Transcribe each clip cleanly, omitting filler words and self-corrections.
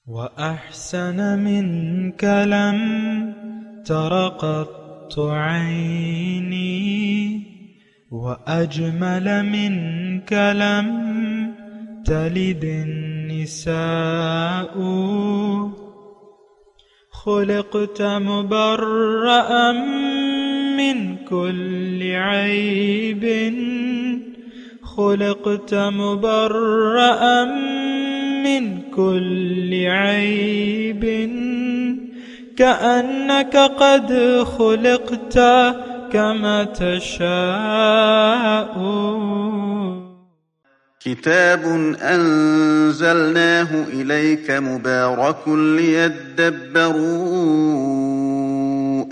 وأحسن منك لم تر قط عيني وأجمل منك لم تلد النساء خلقت مبرأ من كل عيب خلقت مبرأ من كل عيب كأنك قد خلقت كما تشاء. كتاب أنزلناه إليك مبارك ليدبروا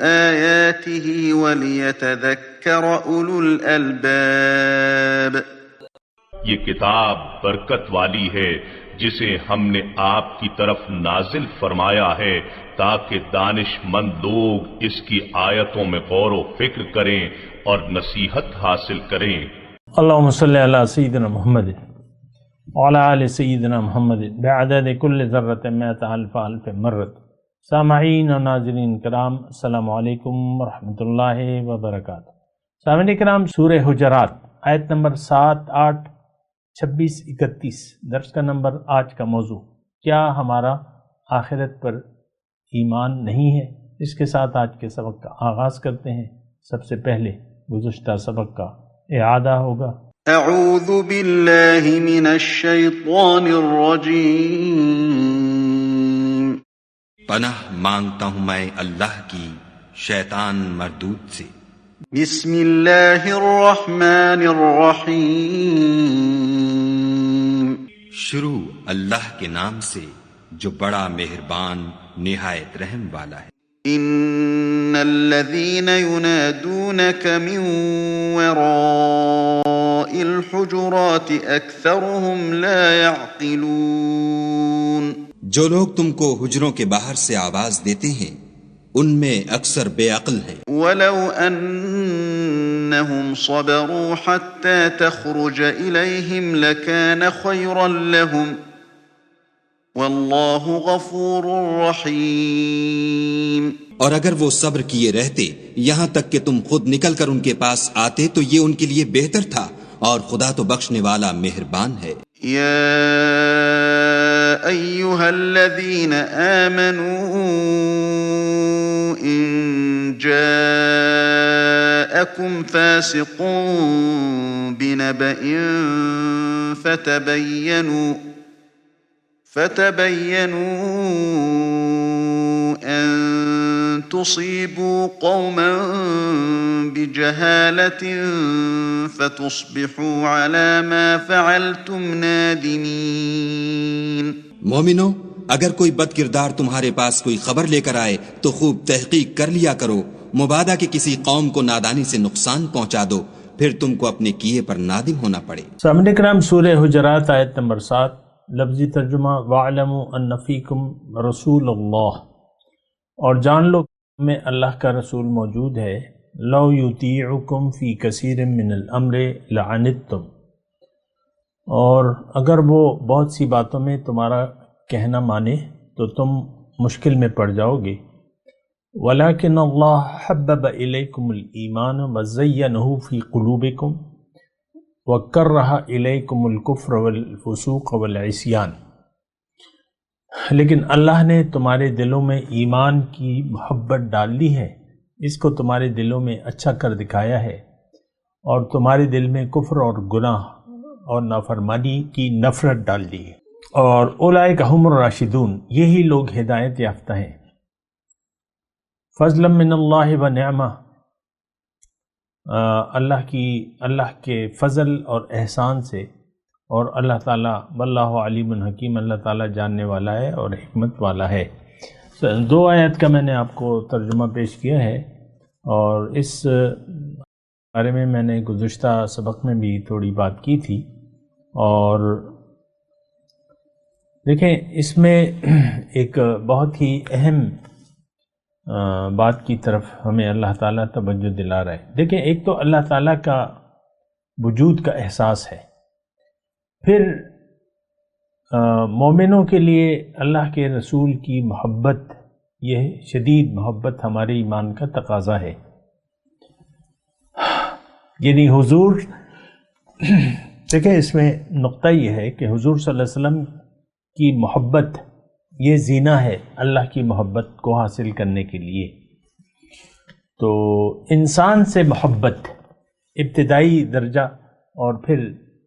آياته وليتذكر أولو الألباب. یہ کتاب برکت والی ہے جسے ہم نے آپ کی طرف نازل فرمایا ہے تاکہ دانش مند لوگ اس کی آیتوں میں غور و فکر کریں اور نصیحت حاصل کریں. اللہم صلی علی سیدنا محمد وعلی آل سیدنا محمد بعدد کل ذرۃ مئۃ الف الف مرۃ. سامعین و ناظرین کرام، السلام علیکم ورحمۃ اللہ وبرکاتہ. سامعین کرام، سورہ حجرات آیت نمبر 7، 8، 26، 31 درس کا نمبر. آج کا موضوع، کیا ہمارا آخرت پر ایمان نہیں ہے؟ اس کے ساتھ آج کے سبق کا آغاز کرتے ہیں. سب سے پہلے گزشتہ سبق کا اعادہ ہوگا. اعوذ باللہ من الشیطان الرجیم. پناہ مانگتا ہوں میں اللہ کی شیطان مردود سے. بسم اللہ الرحمن الرحیم. شروع اللہ کے نام سے جو بڑا مہربان نہایت رحم والا ہے. ان الذين ينادونك من وراء الحجرات اكثرهم لا يعقلون. جو لوگ تم کو حجروں کے باہر سے آواز دیتے ہیں ان میں اکثر بے عقل ہیں. ولو انهم صبروا حتى تخرج اليهم لكان خيرا لهم واللہ غفور رحیم. اور اگر وہ صبر کیے رہتے یہاں تک کہ تم خود نکل کر ان کے پاس آتے تو یہ ان کے لیے بہتر تھا، اور خدا تو بخشنے والا مہربان ہے. یا ایہا الذین آمنوا ان جاءکم فاسق بنبأ فتبينوا أن تصيبوا قوما بجهالة فتصبحوا على ما فعلتم نادمين. مومنو، اگر کوئی بد کردار تمہارے پاس کوئی خبر لے کر آئے تو خوب تحقیق کر لیا کرو، مبادا کہ کسی قوم کو نادانی سے نقصان پہنچا دو، پھر تم کو اپنے کیے پر نادم ہونا پڑے. سامعین کرام، سورہ حجرات آیت نمبر 7. لفظی ترجمہ: وَاعْلَمُوا أَنَّ فِيكُمْ رَسُولَ اللَّهِ، اور جان لو میں اللہ کا رسول موجود ہے. لَوْ يُطِيعُكُمْ فِي كَثِيرٍ مِّنَ الْأَمْرِ لَعَنِتُّمْ، اور اگر وہ بہت سی باتوں میں تمہارا کہنا مانے تو تم مشکل میں پڑ جاؤ گے. وَلَكِنَّ اللَّهَ حَبَّبَ إِلَيْكُمُ الْإِيمَانَ وَزَيَّنَهُ فِي قُلُوبِكُمْ وَكَرَّهَ إِلَيْكُمُ الْكُفْرَ وَالْفُسُوقَ وَالْعِصْيَانَ. لیکن اللہ نے تمہارے دلوں میں ایمان کی محبت ڈال دی ہے، اس کو تمہارے دلوں میں اچھا کر دکھایا ہے، اور تمہارے دل میں کفر اور گناہ اور نافرمانی کی نفرت ڈال دی ہے. اور اولئک ھم الراشدون، یہی لوگ ہدایت یافتہ ہیں. فضلا من اللہ و نعمہ، اللہ کے فضل اور احسان سے، اور اللہ تعالیٰ واللہ علیم حکیم، اللہ تعالیٰ جاننے والا ہے اور حکمت والا ہے. 2 آیات کا میں نے آپ کو ترجمہ پیش کیا ہے، اور اس بارے میں نے گزشتہ سبق میں بھی تھوڑی بات کی تھی. اور دیکھیں، اس میں ایک بہت ہی اہم بات کی طرف ہمیں اللہ تعالیٰ توجہ دلا رہا ہے. دیکھیں، ایک تو اللہ تعالیٰ کا وجود کا احساس ہے، پھر مومنوں کے لیے اللہ کے رسول کی محبت، یہ شدید محبت ہمارے ایمان کا تقاضا ہے۔ یعنی حضور، دیکھیں اس میں نقطہ یہ ہے کہ حضور صلی اللہ علیہ وسلم کی محبت یہ زینہ ہے اللہ کی محبت کو حاصل کرنے کے لیے۔ تو انسان سے محبت ابتدائی درجہ، اور پھر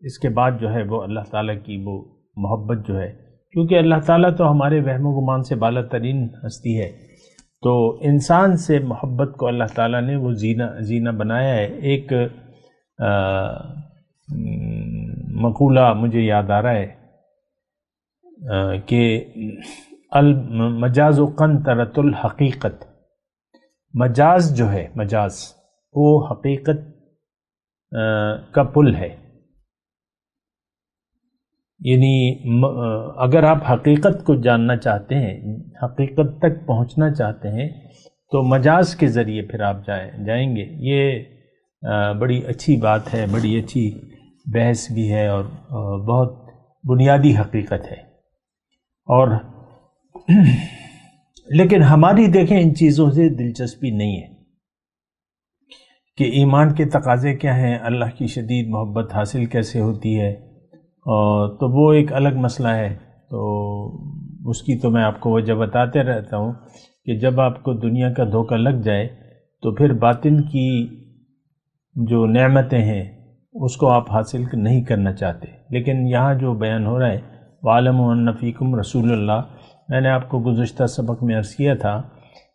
اس کے بعد جو ہے وہ اللہ تعالیٰ کی وہ محبت جو ہے، کیونکہ اللہ تعالیٰ تو ہمارے وہم و گمان سے بالا ترین ہستی ہے، تو انسان سے محبت کو اللہ تعالیٰ نے وہ زینہ بنایا ہے۔ ایک مقولہ مجھے یاد آ رہا ہے کہ المجاز قنطرۃ الحقیقت، مجاز جو ہے، مجاز وہ حقیقت کا پل ہے۔ یعنی اگر آپ حقیقت کو جاننا چاہتے ہیں، حقیقت تک پہنچنا چاہتے ہیں، تو مجاز کے ذریعے پھر آپ جائیں گے۔ یہ بڑی اچھی بات ہے، بڑی اچھی بحث بھی ہے، اور بہت بنیادی حقیقت ہے۔ اور لیکن ہماری دیکھیں ان چیزوں سے دلچسپی نہیں ہے کہ ایمان کے تقاضے کیا ہیں، اللہ کی شدید محبت حاصل کیسے ہوتی ہے، تو وہ ایک الگ مسئلہ ہے۔ تو اس کی تو میں آپ کو وجہ بتاتے رہتا ہوں کہ جب آپ کو دنیا کا دھوکہ لگ جائے تو پھر باطن کی جو نعمتیں ہیں اس کو آپ حاصل نہیں کرنا چاہتے۔ لیکن یہاں جو بیان ہو رہا ہے وَاعْلَمُوا أَنَّ فِيكُمْ رسول اللہ، میں نے آپ کو گزشتہ سبق میں عرض کیا تھا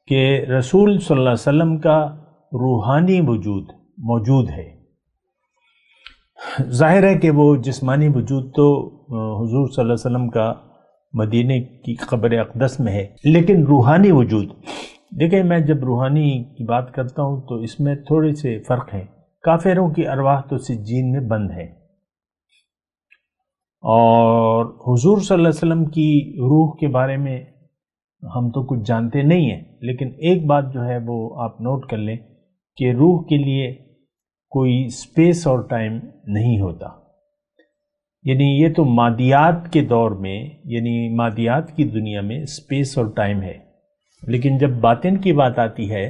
کہ رسول صلی اللہ علیہ وسلم کا روحانی وجود موجود ہے۔ ظاہر ہے کہ وہ جسمانی وجود تو حضور صلی اللہ علیہ وسلم کا مدینے کی قبر اقدس میں ہے، لیکن روحانی وجود، دیکھیں میں جب روحانی کی بات کرتا ہوں تو اس میں تھوڑے سے فرق ہیں۔ کافروں کی ارواح تو سجین میں بند ہے، اور حضور صلی اللہ علیہ وسلم کی روح کے بارے میں ہم تو کچھ جانتے نہیں ہیں، لیکن ایک بات جو ہے وہ آپ نوٹ کر لیں کہ روح کے لیے کوئی اسپیس اور ٹائم نہیں ہوتا۔ یعنی یہ تو مادیات کے دور میں، یعنی مادیات کی دنیا میں اسپیس اور ٹائم ہے، لیکن جب باطن کی بات آتی ہے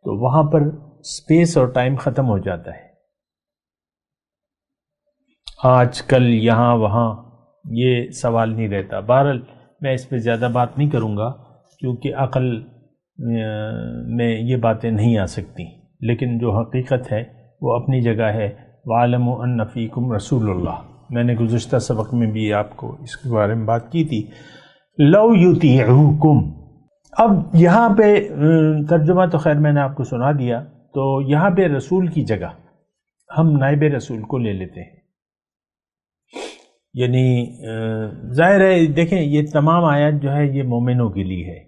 تو وہاں پر اسپیس اور ٹائم ختم ہو جاتا ہے۔ آج کل یہاں وہاں یہ سوال نہیں رہتا۔ بہرحال میں اس پہ زیادہ بات نہیں کروں گا کیونکہ عقل میں یہ باتیں نہیں آ سکتی، لیکن جو حقیقت ہے وہ اپنی جگہ ہے۔ وَاعْلَمُوا أَنَّ فِيكُمْ رسول اللہ، میں نے گزشتہ سبق میں بھی آپ کو اس کے بارے میں بات کی تھی۔ لَوْ يُطِيعُوكُمْ، اب یہاں پہ ترجمہ تو خیر میں نے آپ کو سنا دیا، تو یہاں پہ رسول کی جگہ ہم نائب رسول کو لے لیتے ہیں۔ یعنی ظاہر ہے دیکھیں یہ تمام آیات جو ہے یہ مومنوں کے لیے ہے،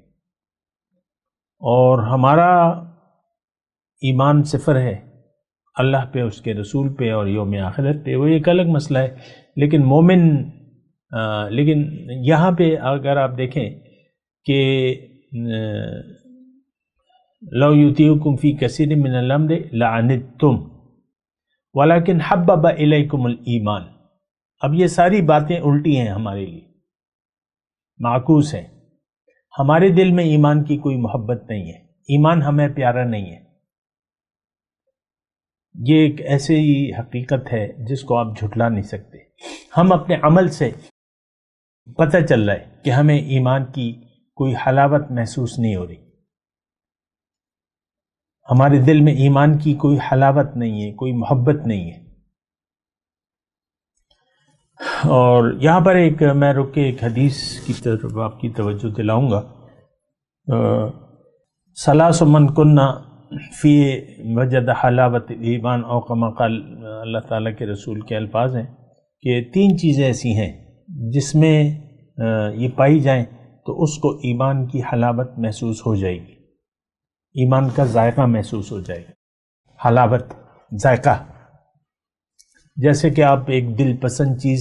اور ہمارا ایمان صفر ہے اللہ پہ، اس کے رسول پہ اور یوم آخرت پہ، وہ ایک الگ مسئلہ ہے۔ لیکن مومن لیکن یہاں پہ اگر آپ دیکھیں کہ لو یطیعکم فی کثیر من الامر لعنتم ولکن حبب الیکم الایمان، اب یہ ساری باتیں الٹی ہیں ہمارے لیے، معکوس ہیں۔ ہمارے دل میں ایمان کی کوئی محبت نہیں ہے، ایمان ہمیں پیارا نہیں ہے۔ یہ ایک ایسی حقیقت ہے جس کو آپ جھٹلا نہیں سکتے۔ ہم اپنے عمل سے پتہ چل رہا ہے کہ ہمیں ایمان کی کوئی حلاوت محسوس نہیں ہو رہی، ہمارے دل میں ایمان کی کوئی حلاوت نہیں ہے، کوئی محبت نہیں ہے۔ اور یہاں پر میں رک کے ایک حدیث کی طرف آپ کی توجہ دلاؤں گا۔ ثلاث من کنا فی وجد حلاوت ایمان، او کما قال، اللہ تعالیٰ کے رسول کے الفاظ ہیں کہ 3 چیزیں ایسی ہیں جس میں یہ پائی جائیں تو اس کو ایمان کی حلاوت محسوس ہو جائے گی، ایمان کا ذائقہ محسوس ہو جائے گا۔ حلاوت، ذائقہ، جیسے کہ آپ ایک دل پسند چیز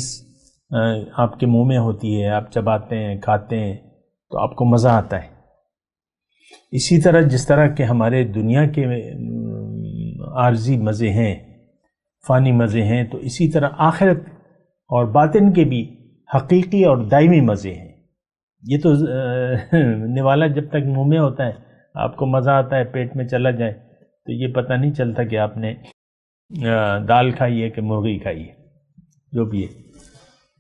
آپ کے منہ میں ہوتی ہے، آپ چباتے ہیں، کھاتے ہیں تو آپ کو مزہ آتا ہے۔ اسی طرح جس طرح کہ ہمارے دنیا کے عارضی مزے ہیں، فانی مزے ہیں، تو اسی طرح آخرت اور باطن کے بھی حقیقی اور دائمی مزے ہیں. یہ تو نوالا جب تک منہ میں ہوتا ہے آپ کو مزہ آتا ہے، پیٹ میں چلا جائے تو یہ پتہ نہیں چلتا کہ آپ نے دال کھائی ہے کہ مرغی کھائی ہے، جو بھی ہے.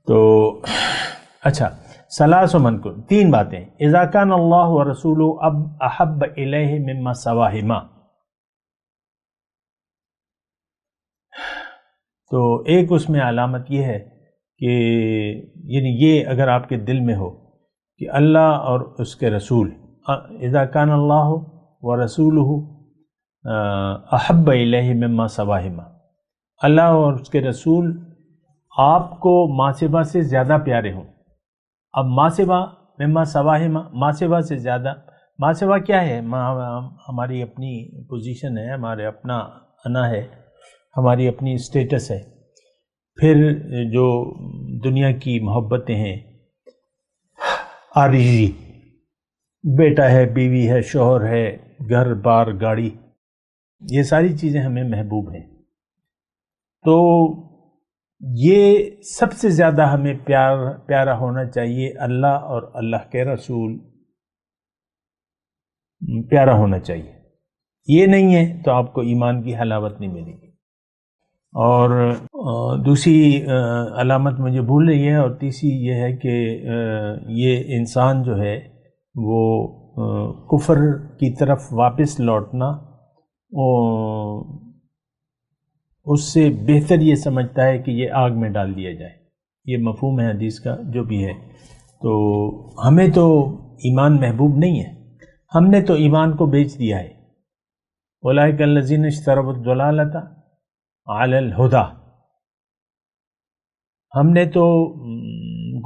تو اچھا، ثلاث منکر، 3 باتیں. اذا کان اللہ ورسولہ اب احب الیہ مما سواہما. تو ایک اس میں علامت یہ ہے کہ یعنی یہ اگر آپ کے دل میں ہو کہ اللہ اور اس کے رسول، اذا کان اللہ ورسولہ احب الیہ مما سواہما، اللہ اور اس کے رسول آپ کو ماں سوا سے زیادہ پیارے ہوں. اب ماں سوا مما سواہما، ماں سوا سے زیادہ، ماں سوا کیا ہے؟ ہماری اپنی پوزیشن ہے، ہمارے اپنا انا ہے، ہماری اپنی اسٹیٹس ہے. پھر جو دنیا کی محبتیں ہیں، عارضی، بیٹا ہے، بیوی ہے، شوہر ہے، گھر بار، گاڑی، یہ ساری چیزیں ہمیں محبوب ہیں. تو یہ سب سے زیادہ ہمیں پیارا ہونا چاہیے، اللہ اور اللہ کے رسول پیارا ہونا چاہیے. یہ نہیں ہے تو آپ کو ایمان کی حلاوت نہیں ملے گی. اور دوسری علامت مجھے بھول رہی ہے، اور تیسری یہ ہے کہ یہ انسان جو ہے وہ کفر کی طرف واپس لوٹنا اس سے بہتر یہ سمجھتا ہے کہ یہ آگ میں ڈال دیا جائے. یہ مفہوم ہے حدیث کا جو بھی ہے. تو ہمیں تو ایمان محبوب نہیں ہے، ہم نے تو ایمان کو بیچ دیا ہے. اولئک الذین اشتروا الضلالۃ علی الہدی، ہم نے تو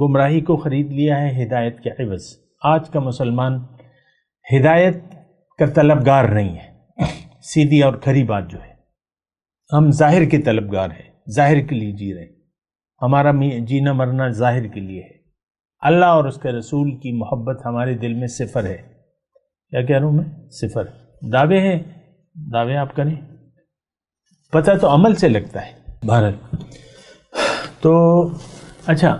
گمراہی کو خرید لیا ہے ہدایت کے عوض. آج کا مسلمان ہدایت کا طلبگار نہیں ہے. سیدھی اور کھری بات جو ہے، ہم ظاہر کے طلبگار ہیں، ظاہر کے لیے جی رہے ہیں. ہمارا جینا مرنا ظاہر کے لیے ہے. اللہ اور اس کے رسول کی محبت ہمارے دل میں صفر ہے. کیا کہہ رہا ہوں میں؟ صفر. دعوے ہیں، دعوے آپ کریں، پتہ تو عمل سے لگتا ہے. بہرحال تو اچھا،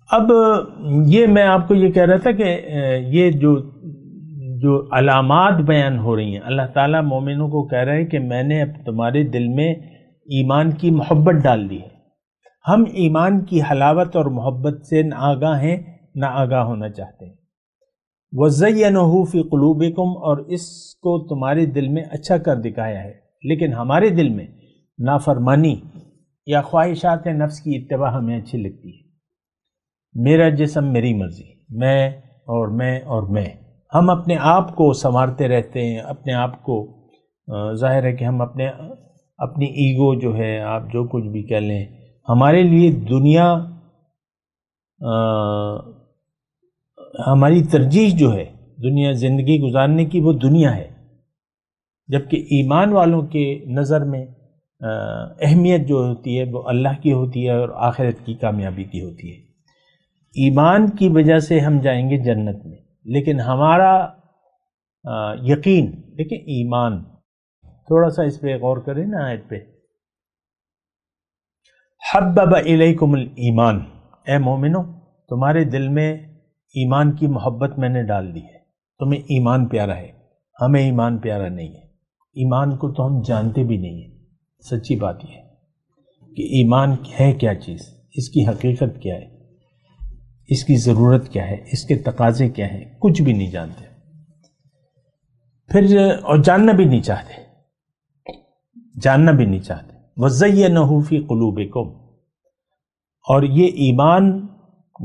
اب یہ میں آپ کو یہ کہہ رہا تھا کہ یہ جو علامات بیان ہو رہی ہیں، اللہ تعالیٰ مومنوں کو کہہ رہے ہیں کہ میں نے اب تمہارے دل میں ایمان کی محبت ڈال دی ہے. ہم ایمان کی حلاوت اور محبت سے نہ آگاہ ہیں، نہ آگاہ ہونا چاہتے ہیں. وَزَيَّنَهُ فِي قُلُوبِكُمْ، اور اس کو تمہارے دل میں اچھا کر دکھایا ہے. لیکن ہمارے دل میں نافرمانی یا خواہشات نفس کی اتباع ہمیں اچھی لگتی ہے. میرا جسم میری مرضی، میں اور میں اور میں. ہم اپنے آپ کو سنوارتے رہتے ہیں، اپنے آپ کو ظاہر ہے کہ ہم اپنی ایگو جو ہے، آپ جو کچھ بھی کہہ لیں، ہمارے لیے دنیا، ہماری ترجیح جو ہے دنیا زندگی گزارنے کی، وہ دنیا ہے. جبکہ ایمان والوں کے نظر میں اہمیت جو ہوتی ہے وہ اللہ کی ہوتی ہے اور آخرت کی کامیابی کی ہوتی ہے. ایمان کی وجہ سے ہم جائیں گے جنت میں، لیکن ہمارا یقین، دیکھیں ایمان، تھوڑا سا اس پہ غور کریں نا آیت پہ. حبب الیکم الایمان، اے مومنو تمہارے دل میں ایمان کی محبت میں نے ڈال دی ہے. تمہیں ایمان پیارا ہے، ہمیں ایمان پیارا نہیں ہے. ایمان کو تو ہم جانتے بھی نہیں ہیں. سچی بات یہ ہے کہ ایمان ہے کیا چیز، اس کی حقیقت کیا ہے، اس کی ضرورت کیا ہے، اس کے تقاضے کیا ہیں، کچھ بھی نہیں جانتے. پھر اور جاننا بھی نہیں چاہتے، جاننا بھی نہیں چاہتے. وَزَيَّنَهُ فِي قُلُوبِكُمْ، اور یہ ایمان،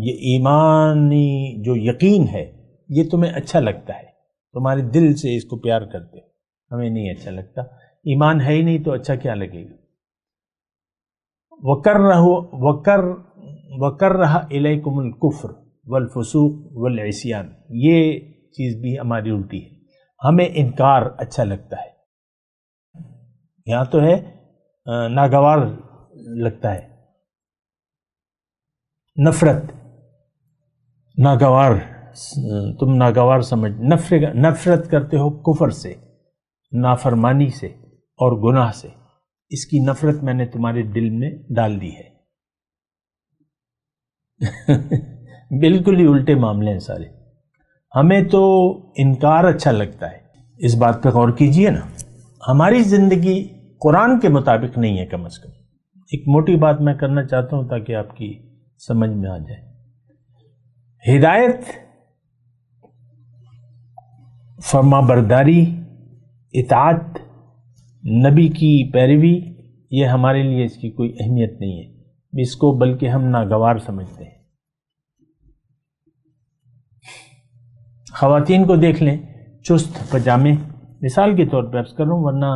یہ ایمانی جو یقین ہے یہ تمہیں اچھا لگتا ہے، تمہارے دل سے اس کو پیار کرتے. ہمیں نہیں اچھا لگتا. ایمان ہے ہی نہیں تو اچھا کیا لگے گا. وَكَرَّهَ إِلَيْكُمُ الْكُفْرَ وَالْفُسُوقَ وَالْعِصْيَانَ، یہ چیز بھی ہماری الٹی ہے. ہمیں انکار اچھا لگتا ہے. یہاں تو ہے ناگوار لگتا ہے، نفرت، ناگوار، تم ناگوار سمجھ، نفرت کرتے ہو کفر سے، نافرمانی سے اور گناہ سے. اس کی نفرت میں نے تمہارے دل میں ڈال دی ہے. بالکل ہی الٹے معاملے ہیں سارے. ہمیں تو انکار اچھا لگتا ہے. اس بات پہ غور کیجئے نا، ہماری زندگی قرآن کے مطابق نہیں ہے. کم از کم ایک موٹی بات میں کرنا چاہتا ہوں تاکہ آپ کی سمجھ میں آ جائے. ہدایت، فرما برداری، اطاعت، نبی کی پیروی، یہ ہمارے لیے اس کی کوئی اہمیت نہیں ہے. اس کو بلکہ ہم ناگوار سمجھتے ہیں. خواتین کو دیکھ لیں، چست پجامے، مثال کے طور پہ عرض کر رہا ہوں، ورنہ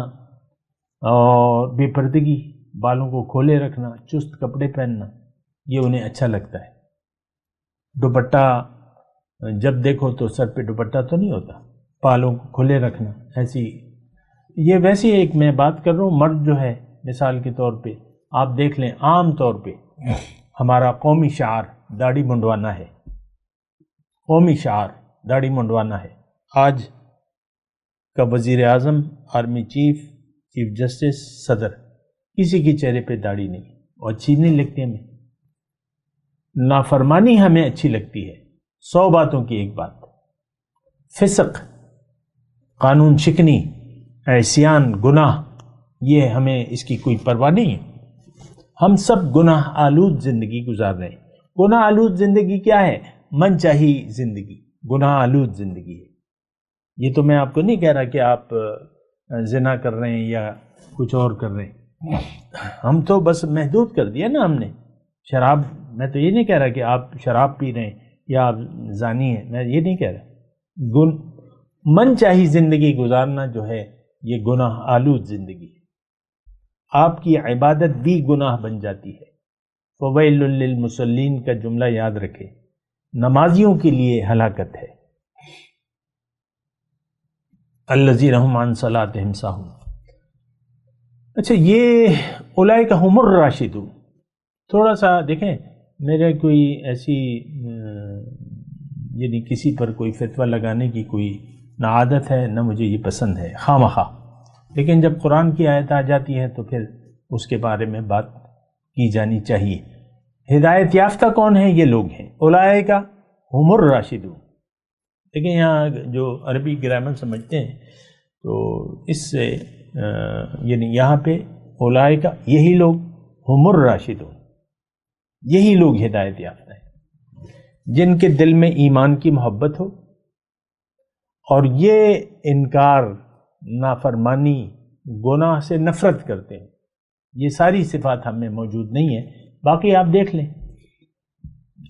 اور بے پردگی، بالوں کو کھولے رکھنا، چست کپڑے پہننا، یہ انہیں اچھا لگتا ہے. دوپٹہ جب دیکھو تو سر پہ دوپٹہ تو نہیں ہوتا، بالوں کو کھلے رکھنا ایسی. یہ ویسے ایک میں بات کر رہا ہوں، مرد جو ہے مثال کے طور پہ آپ دیکھ لیں، عام طور پہ ہمارا قومی شعار داڑھی منڈوانا ہے. قومی شعار داڑھی منڈوانا ہے. آج کا وزیر اعظم، آرمی چیف، چیف جسٹس، صدر، کسی کے چہرے پہ داڑھی نہیں، اور اچھی نہیں لگتی ہمیں. نافرمانی ہمیں اچھی لگتی ہے. 100 باتوں کی ایک بات، فسق، قانون شکنی، عصیان، گناہ، یہ ہمیں اس کی کوئی پرواہ نہیں ہے. ہم سب گناہ آلود زندگی گزار رہے ہیں. گناہ آلود زندگی کیا ہے؟ من چاہی زندگی گناہ آلود زندگی ہے. یہ تو میں آپ کو نہیں کہہ رہا کہ آپ زنا کر رہے ہیں یا کچھ اور کر رہے ہیں. ہم تو بس محدود کر دیا نا ہم نے. شراب، میں تو یہ نہیں کہہ رہا کہ آپ شراب پی رہے ہیں یا آپ زانی ہیں، میں یہ نہیں کہہ رہا. من چاہی زندگی گزارنا جو ہے یہ گناہ آلود زندگی ہے. آپ کی عبادت بھی گناہ بن جاتی ہے. فویل للمصلین کا جملہ یاد رکھے، نمازیوں کے لیے ہلاکت ہے. الذین هم عن صلاتهم ساہون. اچھا، یہ اولئک هم الراشدون، تھوڑا سا دیکھیں، میرے کوئی ایسی یعنی کسی پر کوئی فتویٰ لگانے کی کوئی نہ عادت ہے نہ مجھے یہ پسند ہے خواہ مخواہ، لیکن جب قرآن کی آیت آ جاتی ہے تو پھر اس کے بارے میں بات کی جانی چاہیے. ہدایت یافتہ کون ہیں؟ یہ لوگ ہیں، اولئک هم الراشدون. لیکن یہاں جو عربی گرامر سمجھتے ہیں تو اس سے یعنی یہاں پہ اولئک، یہی لوگ، هم الراشدون، یہی لوگ ہدایت یافتہ ہیں جن کے دل میں ایمان کی محبت ہو اور یہ انکار، نافرمانی، گناہ سے نفرت کرتے ہیں. یہ ساری صفات ہم میں موجود نہیں ہیں. باقی آپ دیکھ لیں،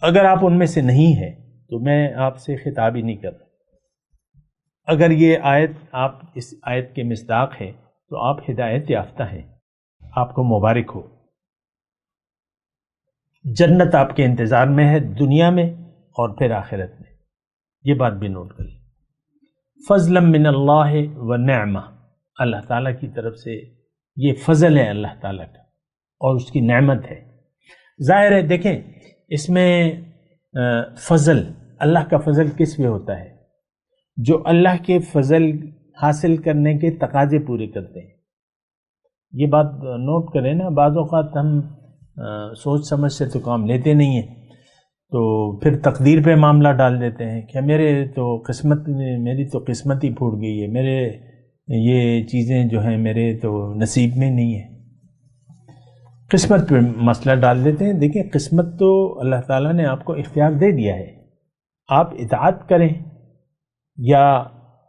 اگر آپ ان میں سے نہیں ہیں تو میں آپ سے خطاب ہی نہیں کر رہا. اگر یہ آیت آپ اس آیت کے مصداق ہے تو آپ ہدایت یافتہ ہیں، آپ کو مبارک ہو. جنت آپ کے انتظار میں ہے، دنیا میں اور پھر آخرت میں. یہ بات بھی نوٹ کر لیں. فضلا من اللہ و نعمہ، اللہ تعالیٰ کی طرف سے یہ فضل ہے اللہ تعالیٰ کا اور اس کی نعمت ہے. ظاہر ہے، دیکھیں اس میں فضل، اللہ کا فضل کس پہ ہوتا ہے؟ جو اللہ کے فضل حاصل کرنے کے تقاضے پورے کرتے ہیں. یہ بات نوٹ کریں نا، بعض اوقات ہم سوچ سمجھ سے تو کام لیتے نہیں ہیں، تو پھر تقدیر پہ معاملہ ڈال دیتے ہیں کہ میری تو قسمت ہی پھوٹ گئی ہے، میرے یہ چیزیں جو ہیں میرے تو نصیب میں نہیں ہیں. قسمت پہ مسئلہ ڈال دیتے ہیں. دیکھیں، قسمت تو اللہ تعالیٰ نے آپ کو اختیار دے دیا ہے، آپ اطاعت کریں یا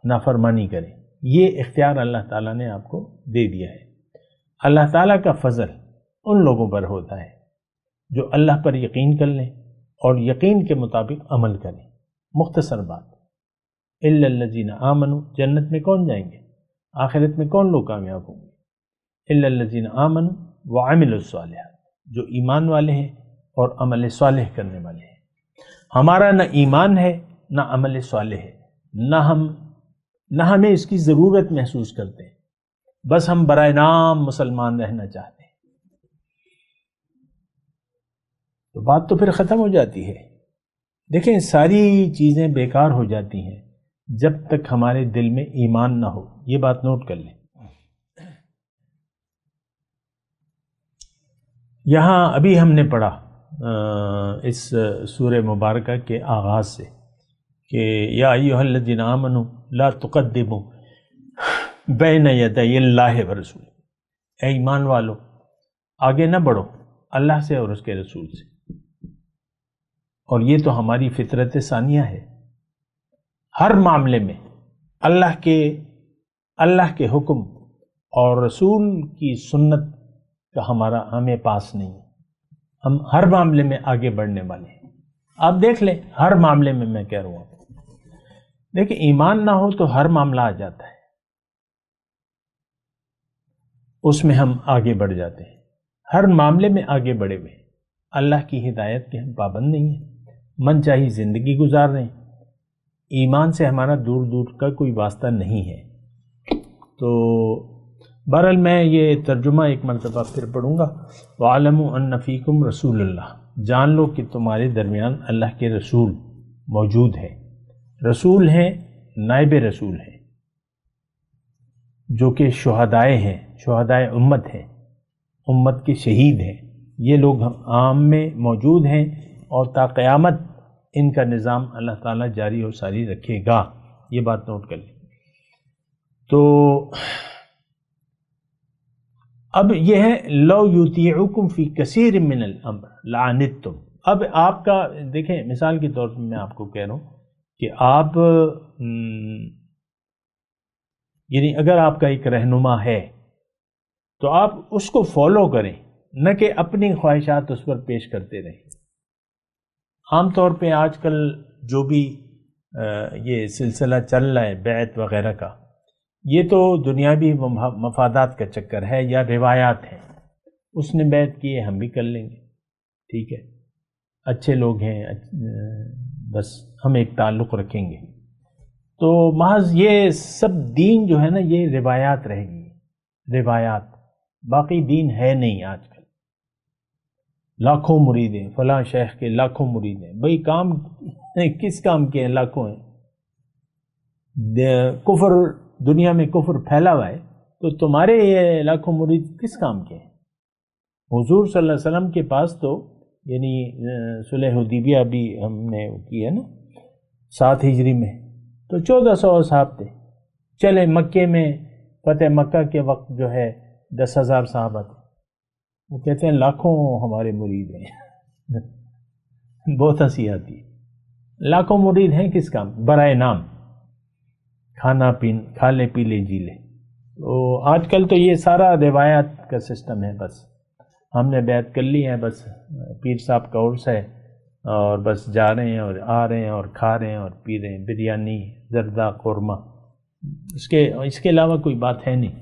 نافرمانی کریں، یہ اختیار اللہ تعالیٰ نے آپ کو دے دیا ہے. اللہ تعالیٰ کا فضل ان لوگوں پر ہوتا ہے جو اللہ پر یقین کر لیں اور یقین کے مطابق عمل کریں. مختصر بات، الا الذین آمنوا، جنت میں کون جائیں گے؟ آخرت میں کون لوگ کامیاب ہوں گے؟ الا الذین آمنوا وعملوا الصالحات، جو ایمان والے ہیں اور عمل صالح کرنے والے ہیں. ہمارا نہ ایمان ہے نہ عمل صالح ہے، نہ ہمیں اس کی ضرورت محسوس کرتے ہیں، بس ہم برائے نام مسلمان رہنا چاہتے ہیں. تو بات تو پھر ختم ہو جاتی ہے. دیکھیں، ساری چیزیں بیکار ہو جاتی ہیں جب تک ہمارے دل میں ایمان نہ ہو. یہ بات نوٹ کر لیں. یہاں ابھی ہم نے پڑھا اس سورہ مبارکہ کے آغاز سے کہ یا ایھا الذین آمنوا لا تقدموا بین یدی اللہ ورسول، اے ایمان والو آگے نہ بڑھو اللہ سے اور اس کے رسول سے. اور یہ تو ہماری فطرت ثانیہ ہے. ہر معاملے میں اللہ کے حکم اور رسول کی سنت کا ہمیں پاس نہیں ہے. ہم ہر معاملے میں آگے بڑھنے والے ہیں. آپ دیکھ لیں ہر معاملے میں، میں کہہ رہا ہوں آپ، دیکھیں ایمان نہ ہو تو ہر معاملہ آ جاتا ہے، اس میں ہم آگے بڑھ جاتے ہیں. ہر معاملے میں آگے بڑھے ہوئے. اللہ کی ہدایت کے ہم پابند نہیں ہیں، من چاہی زندگی گزار رہے ہیں. ایمان سے ہمارا دور دور کا کوئی واسطہ نہیں ہے. تو بہرحال میں یہ ترجمہ ایک مرتبہ پھر پڑھوں گا. وَاعْلَمُوا أَنَّ فِيكُمْ رَسُولَ اللَّهِ، جان لو کہ تمہارے درمیان اللہ کے رسول موجود ہے. رسول ہیں، نائب رسول ہیں، جو کہ شہدائے ہیں، شہدائے امت ہیں، امت کے شہید ہیں. یہ لوگ عام میں موجود ہیں اور تا قیامت ان کا نظام اللہ تعالیٰ جاری و ساری رکھے گا. یہ بات نوٹ کر لیں. تو اب یہ ہے لو یطیعکم فی کثیر من الامر لعنتم. اب آپ کا دیکھیں مثال کے طور پر میں آپ کو کہہ رہا ہوں کہ آپ یعنی اگر آپ کا ایک رہنما ہے تو آپ اس کو فالو کریں، نہ کہ اپنی خواہشات اس پر پیش کرتے رہیں. عام طور پہ آج کل جو بھی یہ سلسلہ چل رہا ہے بیعت وغیرہ کا، یہ تو دنیاوی مفادات کا چکر ہے یا روایات ہیں. اس نے بیعت کی ہے ہم بھی کر لیں گے، ٹھیک ہے، اچھے لوگ ہیں، بس ہم ایک تعلق رکھیں گے. تو محض یہ سب دین جو ہے نا یہ روایات رہ گئی، روایات، باقی دین ہے نہیں. آج کل لاکھوں مرید ہیں، فلاں شیخ کے لاکھوں مرید ہیں. بھئی کام کس کام کے ہیں؟ لاکھوں ہیں. کفر دنیا میں کفر پھیلا ہوا ہے تو تمہارے یہ لاکھوں مرید کس کام کے ہیں؟ حضور صلی اللہ علیہ وسلم کے پاس تو یعنی صلح حدیبیہ بھی ہم نے کی ہے نا 7 ہجری میں، تو 1400 اصحاب تھے. چلے مکے میں فتح مکہ کے وقت جو ہے 10,000 صحابہ تھے. وہ کہتے ہیں لاکھوں ہمارے مرید ہیں. بہت ہنسی آتی ہے. لاکھوں مرید ہیں کس کام؟ برائے نام، کھا لے پی لے جی لے. تو آج کل تو یہ سارا روایات کا سسٹم ہے. بس ہم نے بیعت کر لی ہے، بس پیر صاحب کا عرس ہے اور بس جا رہے ہیں اور آ رہے ہیں اور کھا رہے ہیں اور پی رہے ہیں، بریانی، زردہ، قورمہ، اس کے علاوہ کوئی بات ہے نہیں.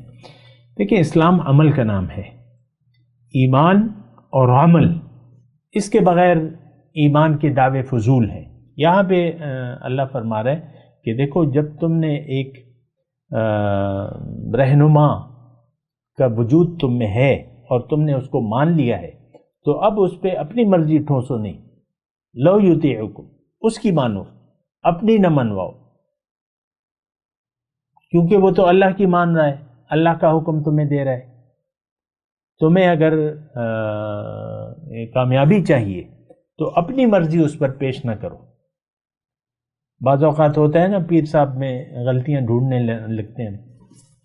دیکھیں اسلام عمل کا نام ہے. ایمان اور عمل، اس کے بغیر ایمان کے دعوے فضول ہیں. یہاں پہ اللہ فرما رہا ہے کہ دیکھو جب تم نے ایک رہنما کا وجود تم میں ہے اور تم نے اس کو مان لیا ہے تو اب اس پہ اپنی مرضی ٹھوسو نہیں. لو یطیعکم، اس کی مانو، اپنی نہ منواؤ، کیونکہ وہ تو اللہ کی مان رہا ہے، اللہ کا حکم تمہیں دے رہا ہے. تمہیں اگر کامیابی چاہیے تو اپنی مرضی اس پر پیش نہ کرو. بعض اوقات ہوتا ہے نا پیر صاحب میں غلطیاں ڈھونڈنے لگتے ہیں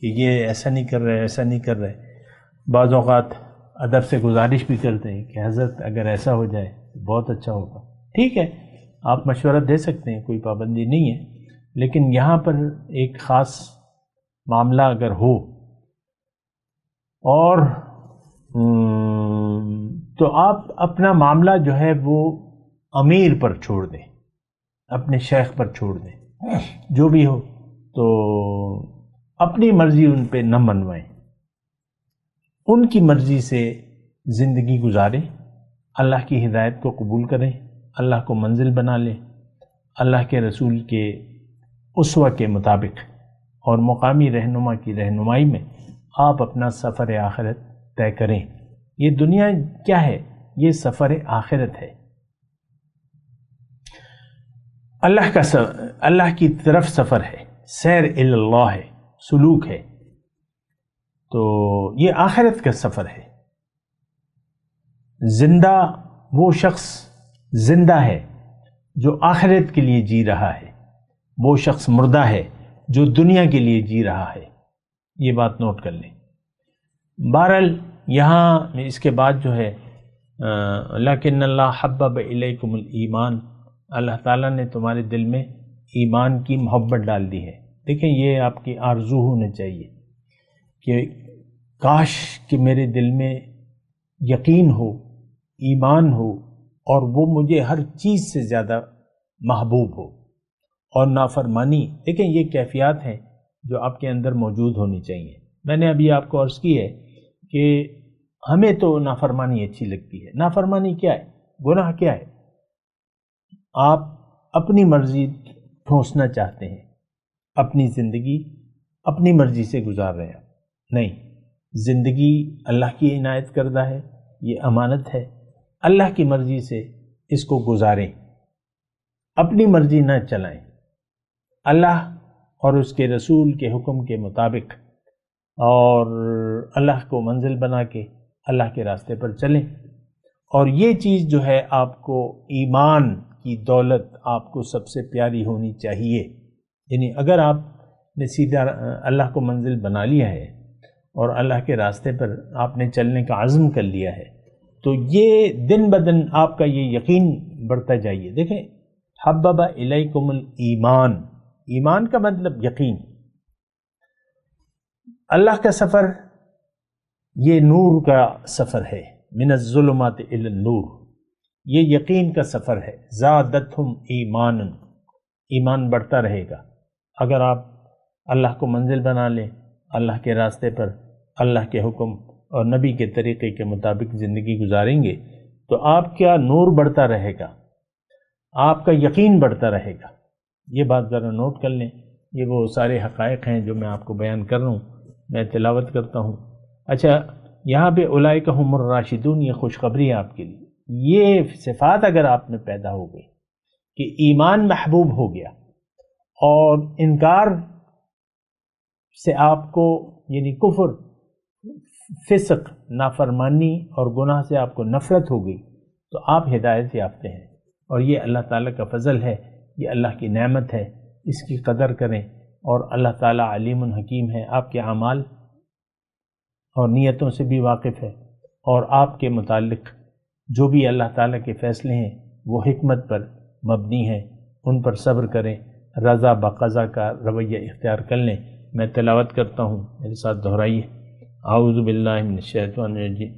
کہ یہ ایسا نہیں کر رہے، ایسا نہیں کر رہے. بعض اوقات ادب سے گزارش بھی کرتے ہیں کہ حضرت اگر ایسا ہو جائے تو بہت اچھا ہوگا. ٹھیک ہے، آپ مشورہ دے سکتے ہیں، کوئی پابندی نہیں ہے. لیکن یہاں پر ایک خاص معاملہ اگر ہو اور تو آپ اپنا معاملہ جو ہے وہ امیر پر چھوڑ دیں، اپنے شیخ پر چھوڑ دیں، جو بھی ہو تو اپنی مرضی ان پہ نہ منوائیں. ان کی مرضی سے زندگی گزاریں، اللہ کی ہدایت کو قبول کریں، اللہ کو منزل بنا لیں، اللہ کے رسول کے اسوہ کے مطابق اور مقامی رہنما کی رہنمائی میں آپ اپنا سفر آخرت طے کریں. یہ دنیا کیا ہے؟ یہ سفر آخرت ہے. اللہ کی طرف سفر ہے، سیر الی اللہ ہے، سلوک ہے. تو یہ آخرت کا سفر ہے. زندہ وہ شخص زندہ ہے جو آخرت کے لیے جی رہا ہے، وہ شخص مردہ ہے جو دنیا کے لیے جی رہا ہے۔ یہ بات نوٹ کر لیں۔ بہرحال یہاں اس کے بعد جو ہے لیکن اللہ حبب الیکم الایمان، اللہ تعالیٰ نے تمہارے دل میں ایمان کی محبت ڈال دی ہے۔ دیکھیں یہ آپ کی آرزو ہونا چاہیے کہ کاش کہ میرے دل میں یقین ہو، ایمان ہو، اور وہ مجھے ہر چیز سے زیادہ محبوب ہو۔ اور نافرمانی، دیکھیں یہ کیفیات ہیں جو آپ کے اندر موجود ہونی چاہیے۔ میں نے ابھی آپ کو عرض کی ہے کہ ہمیں تو نافرمانی اچھی لگتی ہے۔ نافرمانی کیا ہے؟ گناہ کیا ہے؟ آپ اپنی مرضی ٹھونسنا چاہتے ہیں، اپنی زندگی اپنی مرضی سے گزار رہے ہیں۔ نہیں، زندگی اللہ کی عنایت کردہ ہے، یہ امانت ہے، اللہ کی مرضی سے اس کو گزاریں، اپنی مرضی نہ چلائیں، اللہ اور اس کے رسول کے حکم کے مطابق، اور اللہ کو منزل بنا کے اللہ کے راستے پر چلیں۔ اور یہ چیز جو ہے آپ کو، ایمان کی دولت آپ کو سب سے پیاری ہونی چاہیے۔ یعنی اگر آپ نے سیدھا اللہ کو منزل بنا لیا ہے اور اللہ کے راستے پر آپ نے چلنے کا عزم کر لیا ہے، تو یہ دن بدن آپ کا یہ یقین بڑھتا جائیے۔ دیکھیں حبب الیکم الایمان، ایمان کا مطلب یقین۔ اللہ کا سفر یہ نور کا سفر ہے، من الظلمات الی النور، یہ یقین کا سفر ہے۔ زادتہم ایمانا، ایمان بڑھتا رہے گا اگر آپ اللہ کو منزل بنا لیں، اللہ کے راستے پر اللہ کے حکم اور نبی کے طریقے کے مطابق زندگی گزاریں گے تو آپ کا نور بڑھتا رہے گا، آپ کا یقین بڑھتا رہے گا۔ یہ بات ذرا نوٹ کر لیں۔ یہ وہ سارے حقائق ہیں جو میں آپ کو بیان کر رہا ہوں، میں تلاوت کرتا ہوں۔ اچھا، یہاں پہ اولئک ہم الراشدون، یہ خوشخبری ہے آپ کے لیے۔ یہ صفات اگر آپ میں پیدا ہو گئی کہ ایمان محبوب ہو گیا اور انکار سے آپ کو، یعنی کفر، فسق، نافرمانی اور گناہ سے آپ کو نفرت ہو گئی، تو آپ ہدایت یافتہ ہیں۔ اور یہ اللہ تعالیٰ کا فضل ہے، یہ اللہ کی نعمت ہے، اس کی قدر کریں۔ اور اللہ تعالیٰ علیم حکیم ہے، آپ کے اعمال اور نیتوں سے بھی واقف ہے، اور آپ کے متعلق جو بھی اللہ تعالیٰ کے فیصلے ہیں وہ حکمت پر مبنی ہیں، ان پر صبر کریں، رضا بقضا کا رویہ اختیار کر لیں۔ میں تلاوت کرتا ہوں، میرے ساتھ دہرائیے۔ اعوذ باللہ من الشیطان الرجیم،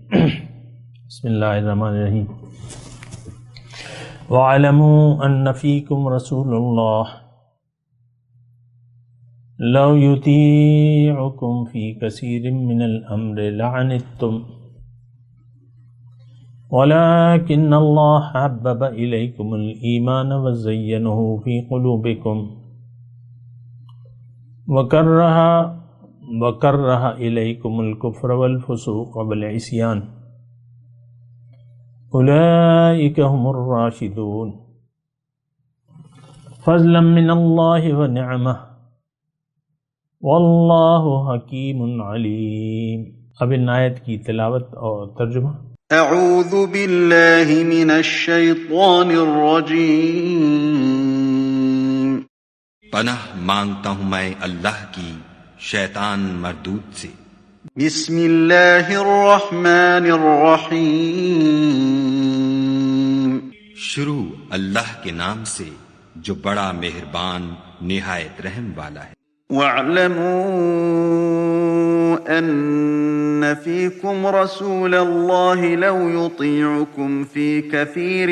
بسم اللہ الرحمن الرحیم۔ وَاعْلَمُوا أَنَّ فِيكُمْ رَسُولَ اللَّهِ لَوْ يُطِيعُكُمْ فِي كَثِيرٍ مِّنَ الْأَمْرِ لَعَنِتُّمْ وَلَكِنَّ اللَّهَ حَبَّبَ إِلَيْكُمُ الْإِيمَانَ وَزَيَّنَهُ فِي قُلُوبِكُمْ وَكَرَّهَ إِلَيْكُمُ الْكُفْرَ وَالْفُسُوقَ وَالْعِصْيَانَ أُولَئِكَ هُمُ الرَّاشِدُونَ فَضْلًا مِّنَ اللَّهِ وَنِعْمَةً وَاللَّهُ حَكِيمٌ عَلِيمٌ۔ اب ان آیت کی تلاوت اور ترجمہ۔ اعوذ باللہ من الشیطان الرجیم۔ پناہ مانگتا ہوں میں اللہ کی شیطان مردود سے۔ بسم اللہ الرحمن الرحیم۔ شروع اللہ کے نام سے جو بڑا مہربان نہایت رحم والا ہے۔ وَاعْلَمُوا أَنَّ فِيكُمْ رَسُولَ اللَّهِ لَوْ يُطِيعُكُمْ فِي كَثِيرٍ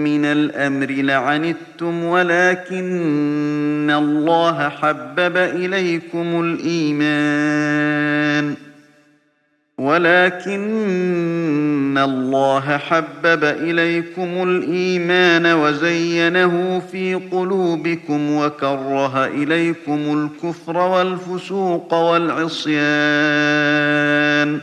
مِّنَ الْأَمْرِ لَعَنِتُّمْ وَلَكِنَّ اللَّهَ حَبَّبَ إِلَيْكُمُ الْإِيمَانَ وَزَيَّنَهُ فِي قُلُوبِكُمْ وَكَرَّهَ إِلَيْكُمُ الْكُفْرَ وَالْفُسُوقَ وَالْعِصْيَانَ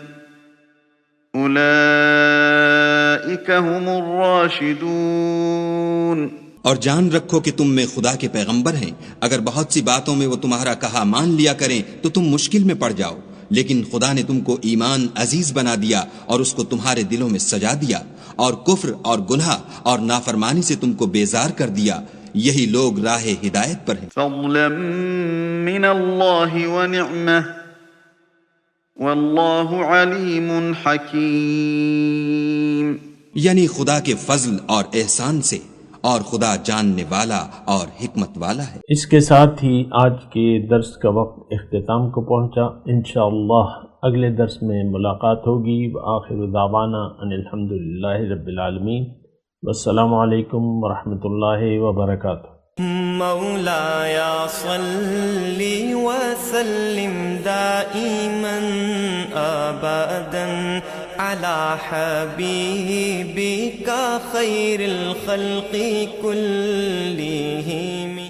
أُولَئِكَ هُمُ الرَّاشِدُونَ۔ اور جان رکھو کہ تم میں خدا کے پیغمبر ہیں، اگر بہت سی باتوں میں وہ تمہارا کہا مان لیا کریں تو تم مشکل میں پڑ جاؤ، لیکن خدا نے تم کو ایمان عزیز بنا دیا اور اس کو تمہارے دلوں میں سجا دیا، اور کفر اور گناہ اور نافرمانی سے تم کو بیزار کر دیا، یہی لوگ راہ ہدایت پر ہیں۔ فضلا من اللہ ونعمہ واللہ علیم حکیم، یعنی خدا کے فضل اور احسان سے، اور خدا جاننے والا اور حکمت والا ہے۔ اس کے ساتھ ہی آج کے درس کا وقت اختتام کو پہنچا۔ انشاءاللہ اگلے درس میں ملاقات ہوگی۔ وآخر دعوانا ان الحمدللہ رب العالمین، والسلام علیکم ورحمۃ اللہ وبرکاتہ۔ مولاي صل وسلم دائما أبدا على حبيبك خير الخلق كلهم